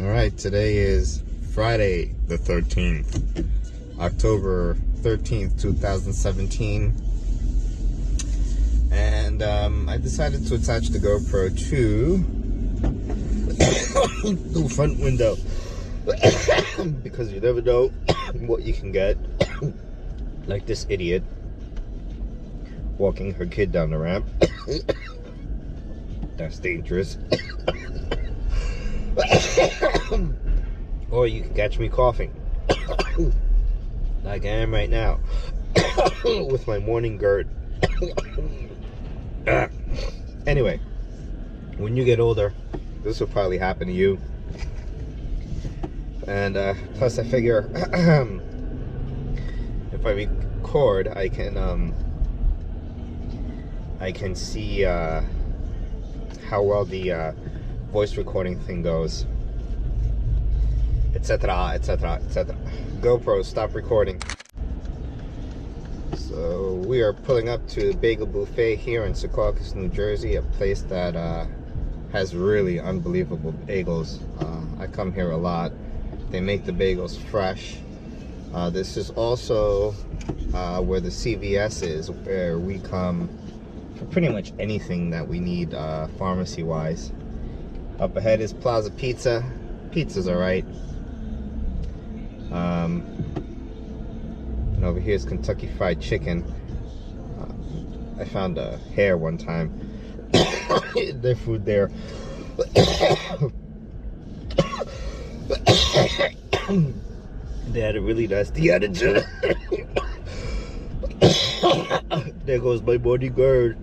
Alright, today is Friday the 13th, October 13th, 2017. And I decided to attach the GoPro to the front window because you never know what you can get. Like this idiot walking her kid down the ramp. That's dangerous. Or you can catch me coughing like I am right now with my morning GERD. Anyway, when you get older, this will probably happen to you. And plus I figure if I record, I can see how well the voice recording thing goes, etc, etc, etc. GoPro, stop recording. So we are pulling up to the Bagel Buffet here in Secaucus, New Jersey, a place that has really unbelievable bagels. I come here a lot. They make the bagels fresh. This is also where the CVS is, where we come for pretty much anything that we need pharmacy wise. Up ahead is Plaza Pizza. Pizza's alright. And over here is Kentucky Fried Chicken. I found a hare one time. Their food there. They had a really nasty attitude. There goes my morning GERD.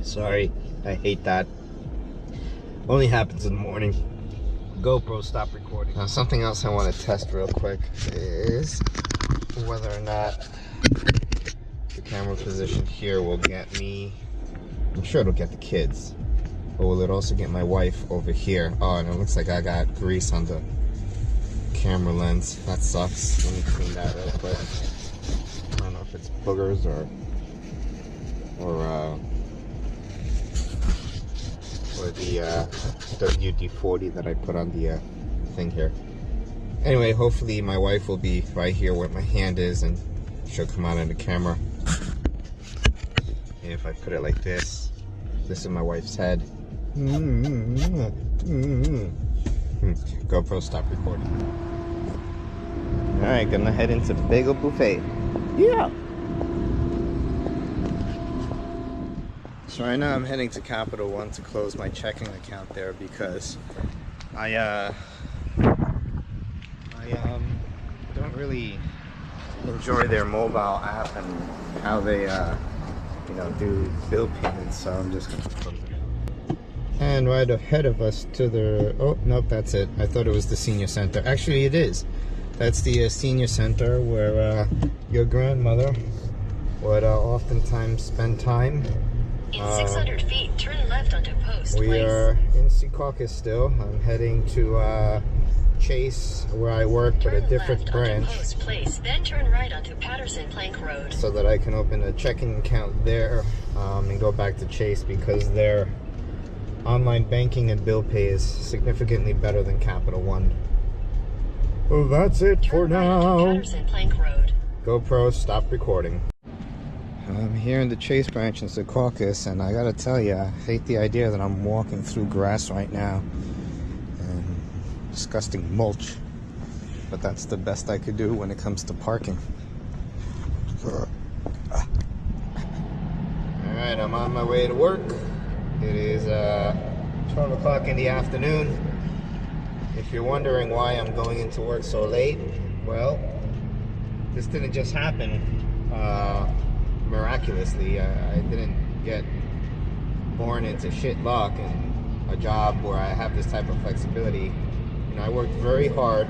Sorry, I hate that. Only happens in the morning. GoPro, stop recording. Now, something else I want to test real quick is whether or not the camera position here will get me. I'm sure it'll get the kids, but will it also get my wife over here? Oh, and it looks like I got grease on the camera lens. That sucks. Let me clean that real quick. I don't know if it's boogers or the WD-40 that I put on the thing here. Anyway, hopefully my wife will be right here where my hand is and she'll come out in the camera. And if I put it like this is my wife's head. GoPro, stop recording. Alright, gonna head into the Bagel Buffet. Yeah! So right now I'm heading to Capital One to close my checking account there because I don't really enjoy their mobile app and how they do bill payments, so I'm just gonna close it. And right ahead of us to the, oh nope, that's it. I thought it was the senior center. Actually it is. That's the senior center where your grandmother would oftentimes spend time. In 600 feet, turn left onto Post We Place. are in Secaucus still. I'm heading to Chase, where I work, but a different branch. Onto Post Place, then turn right onto Patterson Plank Road. So that I can open a checking account there and go back to Chase because their online banking and bill pay is significantly better than Capital One. Well, that's it for now. Patterson Plank Road. GoPro, stop recording. I'm here in the Chase branch in Secaucus, and I gotta tell you, I hate the idea that I'm walking through grass right now and disgusting mulch, but that's the best I could do when it comes to parking. Alright, I'm on my way to work. It is 12 o'clock in the afternoon. If you're wondering why I'm going into work so late, well, this didn't just happen miraculously. I didn't get born into shit luck and a job where I have this type of flexibility. You know, I worked very hard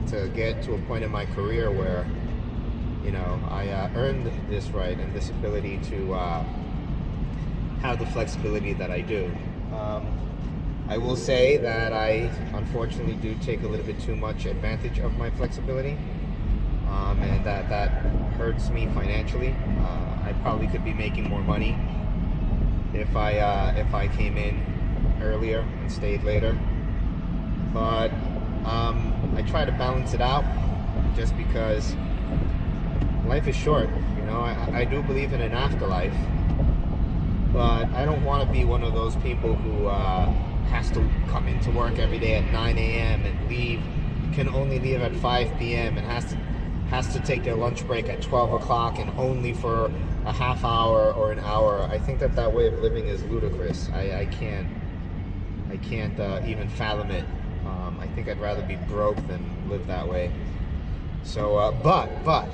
to get to a point in my career where, you know, I earned this right and this ability to have the flexibility that I do. I will say that I unfortunately do take a little bit too much advantage of my flexibility. And that hurts me financially. I probably could be making more money if I came in earlier and stayed later. But I try to balance it out just because life is short. You know, I do believe in an afterlife, but I don't want to be one of those people who has to come into work every day at 9 a.m. and can only leave at 5 p.m. and has to take their lunch break at 12 o'clock and only for a half hour or an hour. I think that way of living is ludicrous. I can't even fathom it. I think I'd rather be broke than live that way. So, but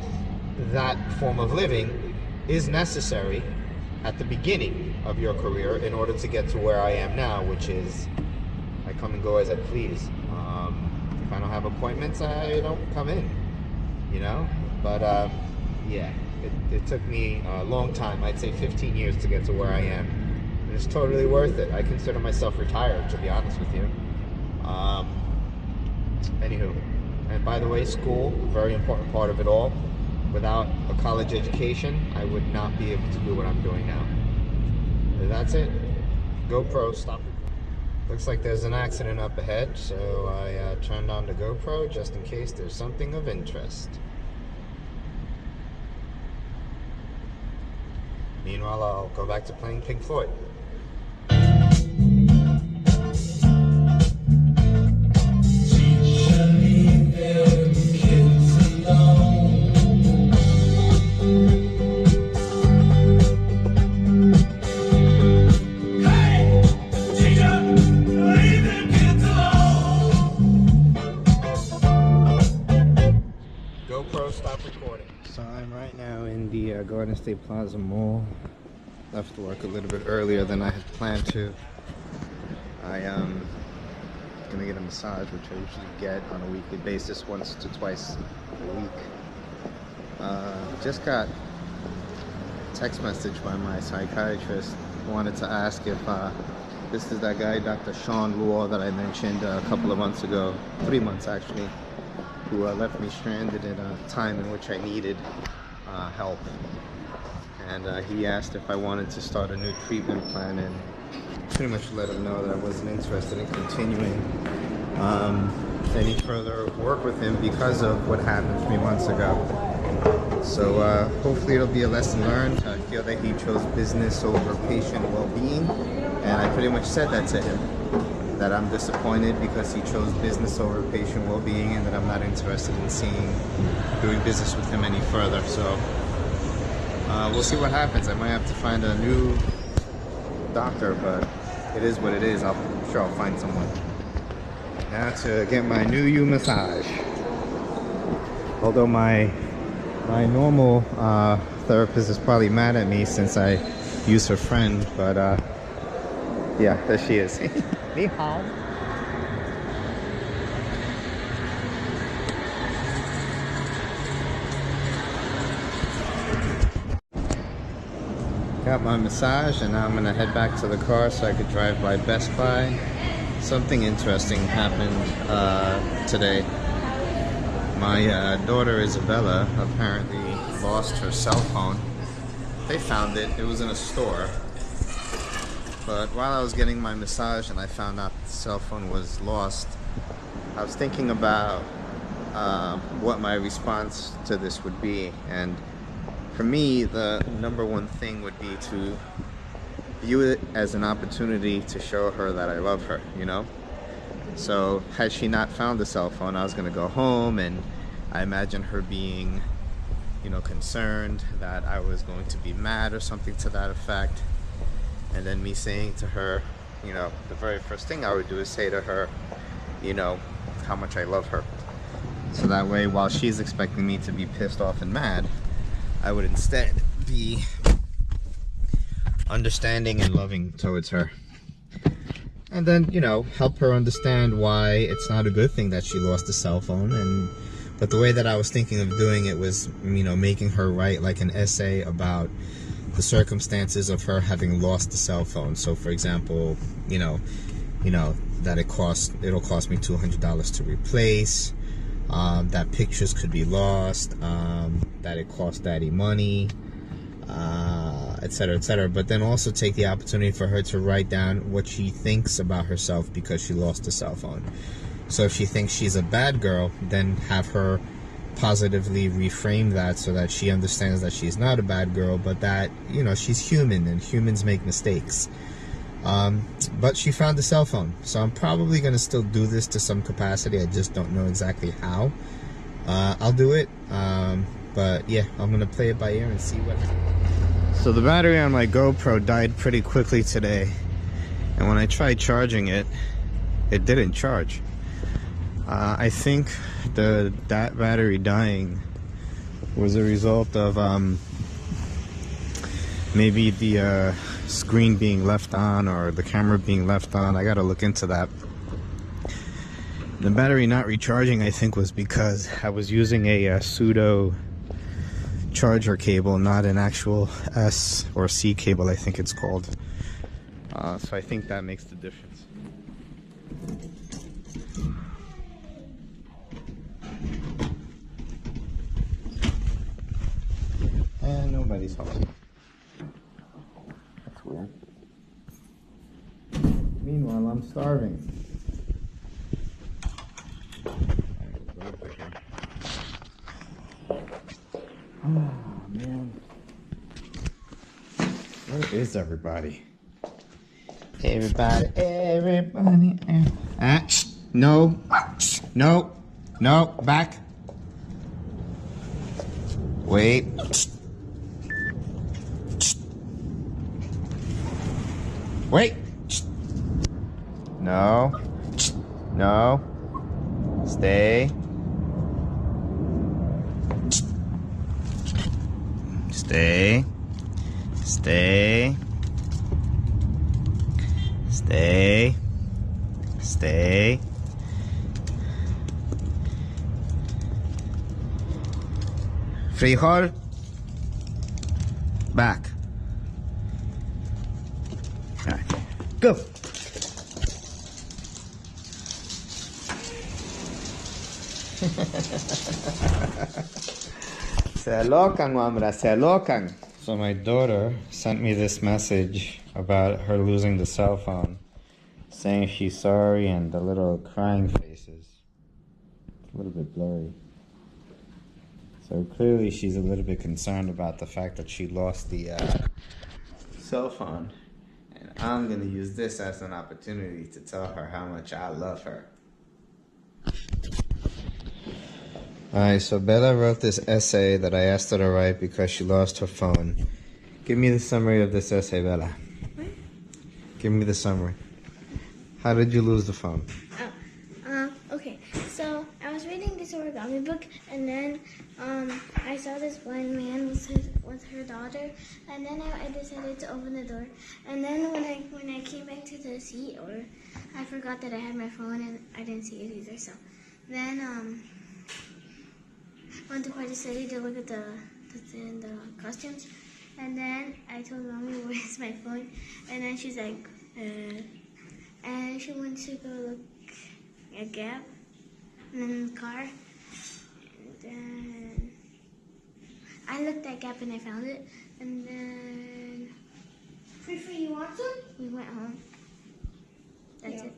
that form of living is necessary at the beginning of your career in order to get to where I am now, which is I come and go as I please. If I don't have appointments, I don't come in, you know. But yeah, it took me a long time. I'd say 15 years to get to where I am. And it's totally worth it. I consider myself retired, to be honest with you. Anywho, and by the way, school, very important part of it all. Without a college education, I would not be able to do what I'm doing now. And that's it. GoPro, stop. Looks like there's an accident up ahead, so I turned on the GoPro just in case there's something of interest. Meanwhile, I'll go back to playing Pink Floyd. GoPro, stop recording. So I'm right now in the Garden State Plaza Mall. Left work a little bit earlier than I had planned to. I am gonna get a massage, which I usually get on a weekly basis, once to twice a week. Just got a text message by my psychiatrist. Wanted to ask if this is that guy, Dr. Sean Luo, that I mentioned a couple of months ago, 3 months actually, who left me stranded in a time in which I needed help. And he asked if I wanted to start a new treatment plan, and pretty much let him know that I wasn't interested in continuing any further work with him because of what happened 3 months ago. So hopefully it'll be a lesson learned. I feel that he chose business over patient well-being, and I pretty much said that to him, that I'm disappointed because he chose business over patient well-being, and that I'm not interested in doing business with him any further. So we'll see what happens. I might have to find a new doctor, but it is what it is. I'm sure I'll find someone. Now to get my New You massage. Although my normal therapist is probably mad at me since I use her friend, but yeah, there she is. Ni hao. Got my massage, and now I'm gonna head back to the car so I could drive by Best Buy. Something interesting happened today. My daughter Isabella apparently lost her cell phone. They found it. It was in a store. But while I was getting my massage and I found out the cell phone was lost, I was thinking about what my response to this would be. And for me, the number one thing would be to view it as an opportunity to show her that I love her, you know? So had she not found the cell phone, I was gonna go home, and I imagine her being, you know, concerned that I was going to be mad or something to that effect. And then me saying to her, you know, the very first thing I would do is say to her, you know, how much I love her. So that way, while she's expecting me to be pissed off and mad, I would instead be understanding and loving towards her. And then, you know, help her understand why it's not a good thing that she lost the cell phone. But the way that I was thinking of doing it was, you know, making her write like an essay about the circumstances of her having lost the cell phone. So for example, you know that it'll cost me $200 to replace, that pictures could be lost, that it cost daddy money, etc., etc. But then also take the opportunity for her to write down what she thinks about herself because she lost a cell phone. So if she thinks she's a bad girl, then have her positively reframe that so that she understands that she's not a bad girl, but that, you know, she's human and humans make mistakes. But she found the cell phone, so I'm probably going to still do this to some capacity. I just don't know exactly how. I'll do it, but yeah, I'm going to play it by ear and see what happens. So the battery on my GoPro died pretty quickly today, and when I tried charging it, it didn't charge. I think that battery dying was a result of maybe the screen being left on or the camera being left on. I gotta look into that. The battery not recharging, I think, was because I was using a pseudo charger cable, not an actual S or C cable, I think it's called. So I think that makes the difference. And nobody's home. That's weird. Meanwhile, I'm starving. Oh, man. Where is everybody? Everybody. No. No. No. Back. Wait. Wait. No. No. Stay. Stay. Stay. Stay. Stay. Frijol. Back. All right. Go. Se alocan, hombre, se alocan. So my daughter sent me this message about her losing the cell phone, saying she's sorry and the little crying faces. It's a little bit blurry. So clearly she's a little bit concerned about the fact that she lost the cell phone. And I'm going to use this as an opportunity to tell her how much I love her. Alright, so Bella wrote this essay that I asked her to write because she lost her phone. Give me the summary of this essay, Bella. What? Give me the summary. How did you lose the phone? Okay. So I was reading this origami book, and then I saw this blind man with her daughter, and then I decided to open the door. And then when I came back to the seat, or I forgot that I had my phone and I didn't see it either. So then went to Party City to look at the costumes, and then I told Mommy, where's my phone? And then she's like, and she went to go look at Gap, and then in the car, and then I looked at Gap and I found it, and then Free, you want some? We went home. That's it.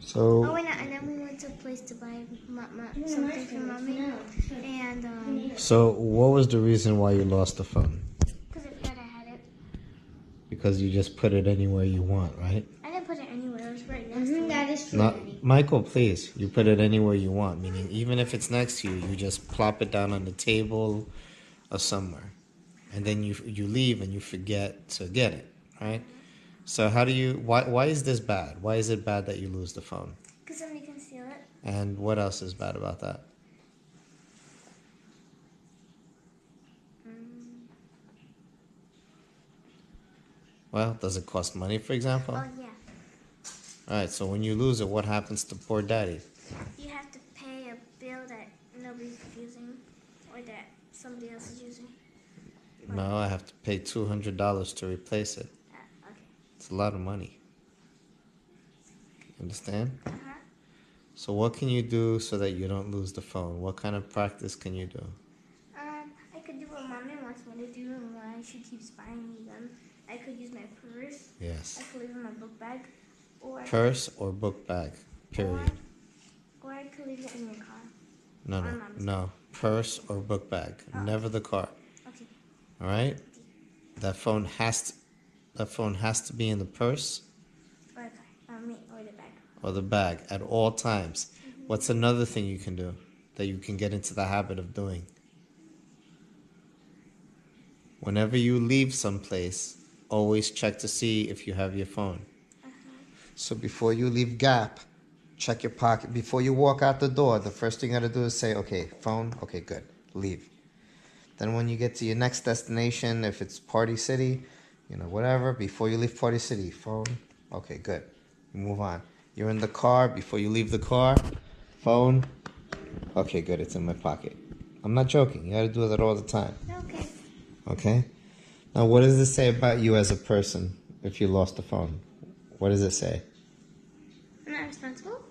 So, Oh, and then we went to a place to buy something for Mommy, and so what was the reason why you lost the phone? because I forgot I had it. Because you just put it anywhere you want, right? I didn't put it anywhere. It was right next to me. That is true. Not, Michael, please. You put it anywhere you want, meaning even if it's next to you, you just plop it down on the table or somewhere. And then you leave and you forget to get it, right? So how do you, why is this bad? Why is it bad that you lose the phone? Because somebody can steal it. And what else is bad about that? Well, does it cost money, for example? Oh, yeah. Alright, so when you lose it, what happens to poor daddy? You have to pay a bill that nobody's using, or that somebody else is using. No, I have to pay $200 to replace it. Okay. It's a lot of money. Understand? Uh-huh. So what can you do so that you don't lose the phone? What kind of practice can you do? I could do what Mommy wants me to do, and what I could use my purse. Yes. I could leave it in my book bag. Or Purse or book bag. Period. Or I could leave it in your car. No, no, no. Purse or book bag. Never the car. Okay. All right. That phone has to be in the purse Or the car. Or the bag. or the bag at all times. What's another thing you can do that you can get into the habit of doing? Whenever you leave someplace, always check to see if you have your phone. So before you leave Gap, check your pocket. Before you walk out the door, the first thing you gotta do is say, okay, phone, okay, good, leave. Then when you get to your next destination, if it's Party City, whatever, before you leave Party City, phone, okay, good, move on. You're in the car, before you leave the car, phone, okay, good, it's in my pocket. I'm not joking, you gotta do that all the time. Okay. Okay? Now, what does this say about you as a person if you lost the phone? What does it say? I'm not responsible?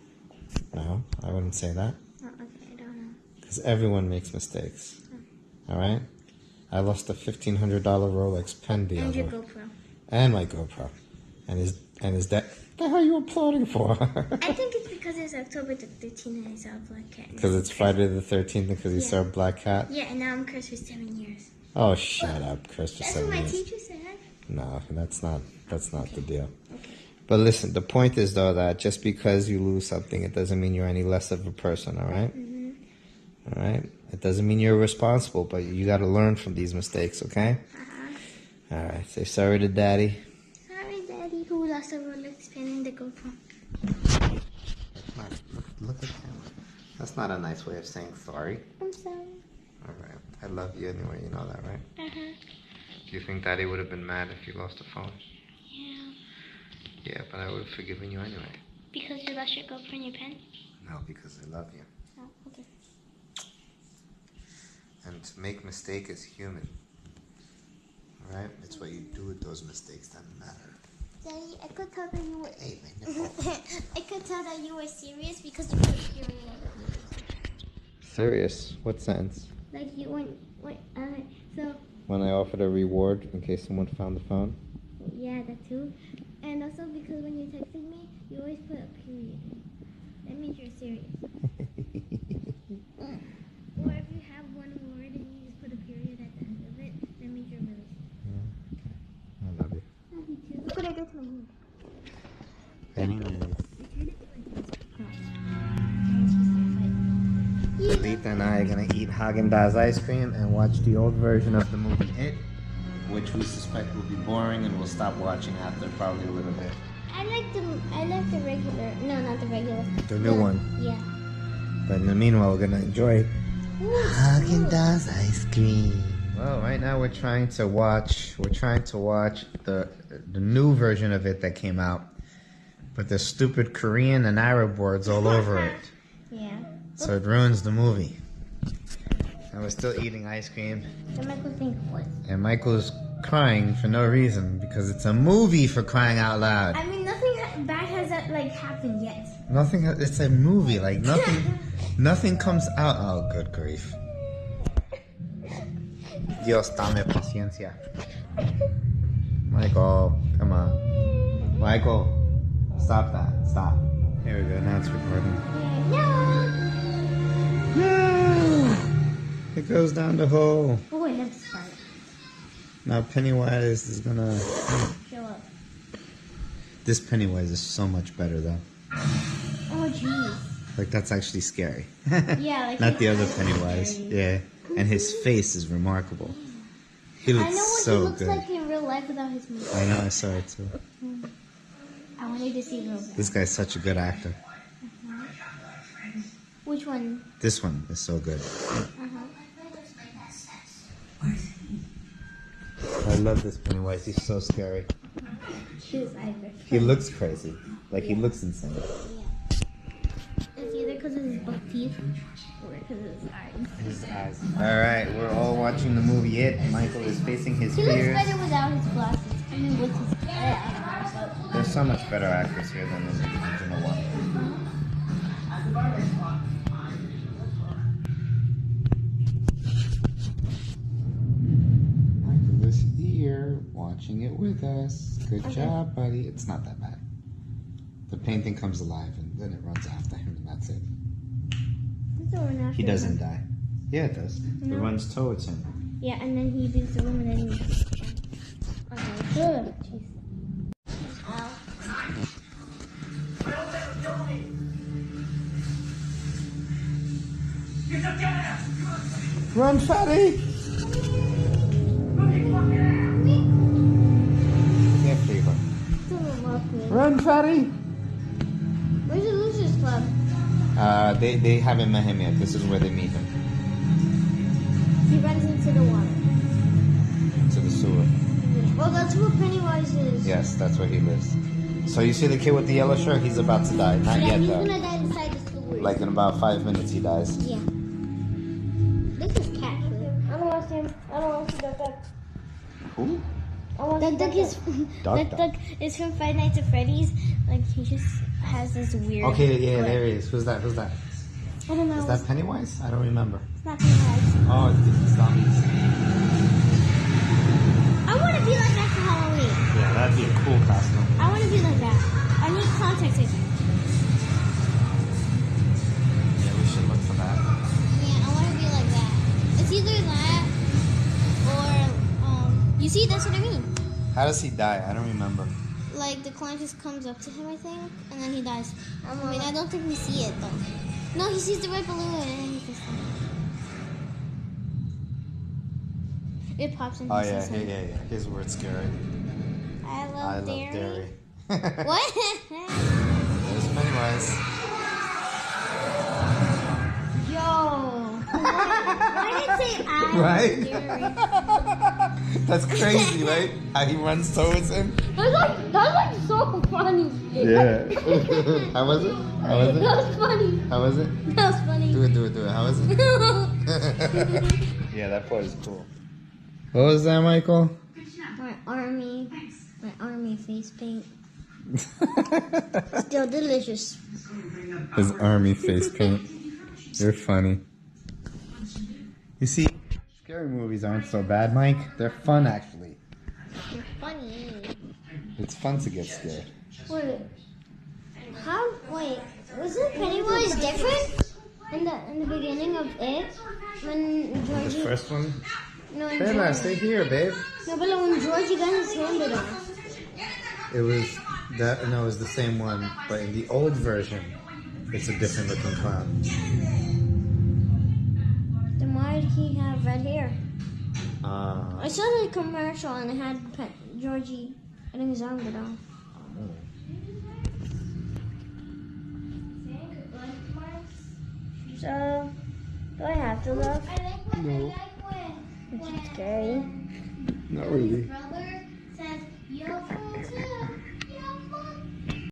No, I wouldn't say that. Oh, okay, I don't know. Because everyone makes mistakes. All right? I lost a $1,500 Rolex pen the And other your day. GoPro. And my GoPro. And his dad. What the hell are you applauding for? I think it's because it's October the 13th and I saw a black cat. Because it's Friday the 13th because you saw a black cat? Yeah, and now I'm cursed for 7 years. Oh, shut up, Chris, for That's 7 what my years. teacher said. No, that's not the deal. Okay. But listen, the point is, though, that just because you lose something, it doesn't mean you're any less of a person, all right? All right? It doesn't mean you're irresponsible, but you got to learn from these mistakes, okay? All right, say sorry to Daddy. Sorry, Daddy, who lost a Rolex pen and the GoPro. Look at him. That's not a nice way of saying sorry. I'm sorry. All right. I love you anyway, you know that, right? Uh-huh. Do you think Daddy would have been mad if you lost a phone? Yeah. Yeah, but I would have forgiven you anyway. Because you lost your GoPro and your pen? No, because I love you. Oh, okay. And to make mistake is human. All right? It's what you do with those mistakes that matter. Daddy, I could tell that you were... Hey, my nipple. I could tell that you were serious because you were hearing Serious? What sense? Like you went... so... When I offered a reward in case someone found the phone? Yeah, that too. And also because when you texted me, you always put a period. That means you're serious. Or if you have one word and you just put a period at the end of it, that means you're really serious. I love you. Love you too. Look what I did to my hand. Very nice. Yeah. Lita and I are going to eat Haagen-Dazs ice cream and watch the old version of the movie It, which we suspect will be boring and we'll stop watching after probably a little bit. I like the regular. No, not the regular. The new one. Yeah. But in the meanwhile, we're going to enjoy Ooh, Haagen-Dazs ice cream. Well, right now we're trying to watch the new version of it that came out. But there's stupid Korean and Arab words all over it. Yeah. So it ruins the movie. And we're still eating ice cream. So Michael think what? And Michael's crying for no reason because it's a movie, for crying out loud. I mean, nothing bad has happened yet. Nothing. It's a movie. Like nothing comes out. Oh, good grief. Dios, dame paciencia. Michael, come on. Michael, stop that. Stop. Here we go. Now it's recording. No! It goes down the hole. Oh, I love this part. Now Pennywise is gonna... Show up. This Pennywise is so much better though. Oh, jeez. Like, that's actually scary. Yeah, like... Not the other Pennywise. Yeah. And his face is remarkable. He I know looks what so he looks good. like in real life without his makeup. I know, I saw it too. I wanted to see real life. This guy's such a good actor. Which one? This one is so good. I love this Pennywise. He's so scary. His eyes are... He looks crazy. Like, he looks insane. It's either because of his buck teeth or because of his eyes. His eyes. Alright, we're all watching the movie It. Michael is facing his He looks fears. better without his glasses. I mean, with his... but... There's so much better actors here than in the original one. Michael is here watching watching it with us. Good Okay. job, buddy. It's not that bad. The painting comes alive and then it runs after him and that's it. So we're not He sure. doesn't die. Yeah, it does. No. It runs towards him. Yeah, and then he leaves the room and then he. Okay, good. Jeez. Ow. Run, fatty! Can't fever. Doesn't love me. Run, fatty! Where's the Losers Club? They haven't met him yet. This is where they meet him. He runs into the water. To the sewer. Well, that's where Pennywise is. Yes, that's where he lives. So you see the kid with the yellow shirt? He's about to die. Not Yeah, yet he's though. gonna die inside the sewers. Like in about 5 minutes he dies. Yeah. This is cat food. I don't want him. I don't want to see Duck Duck. Who? Duck Duck is Duck Duck Duck. Duck is from Five Nights at Freddy's. Like he just has this weird. Okay, yeah, look. there he is. Who's that? Who's that? I don't know. Is that Pennywise? I don't remember. It's not Pennywise. Oh, it's zombies. I want to be like that for Halloween. Yeah, that'd be a cool costume. I want to be like that. I need contacts. Yeah, we should look for that. Yeah, I want to be like that. It's either that or you see, that's what I mean. How does he die? I don't remember. Like the clown just comes up to him, I think, and then he dies. I mean, I don't think we see it though. No, he sees the red balloon and then he just. It pops in. Oh his yeah, head. yeah. Here's where it's scary. I love I love dairy. dairy. What? There's Pennywise. Yo. Why did it say I Right? love dairy? That's crazy, right? How he runs towards him. That's like so funny. Yeah. How was it? How was That it? was funny. How was it? That was funny. Do it. How was it? Yeah, that part is cool. What was that, Michael? My army face paint. Still delicious. His army face paint. You're funny. You see, scary movies aren't so bad, Mike. They're fun, actually. You're funny. It's fun to get scared. Wait. Wait, wasn't Pennywise different in the beginning of it? When The Georgie first one? when Bella, stay here, babe. No, but when Georgie got his hand it off. It was the same one, but in the old version, it's a different looking clown. Then why did he have red hair? Ah. I saw the commercial and it had Georgie getting his arm cut off. So, do I have to look? No, It's scary. not really. Brother says, yo,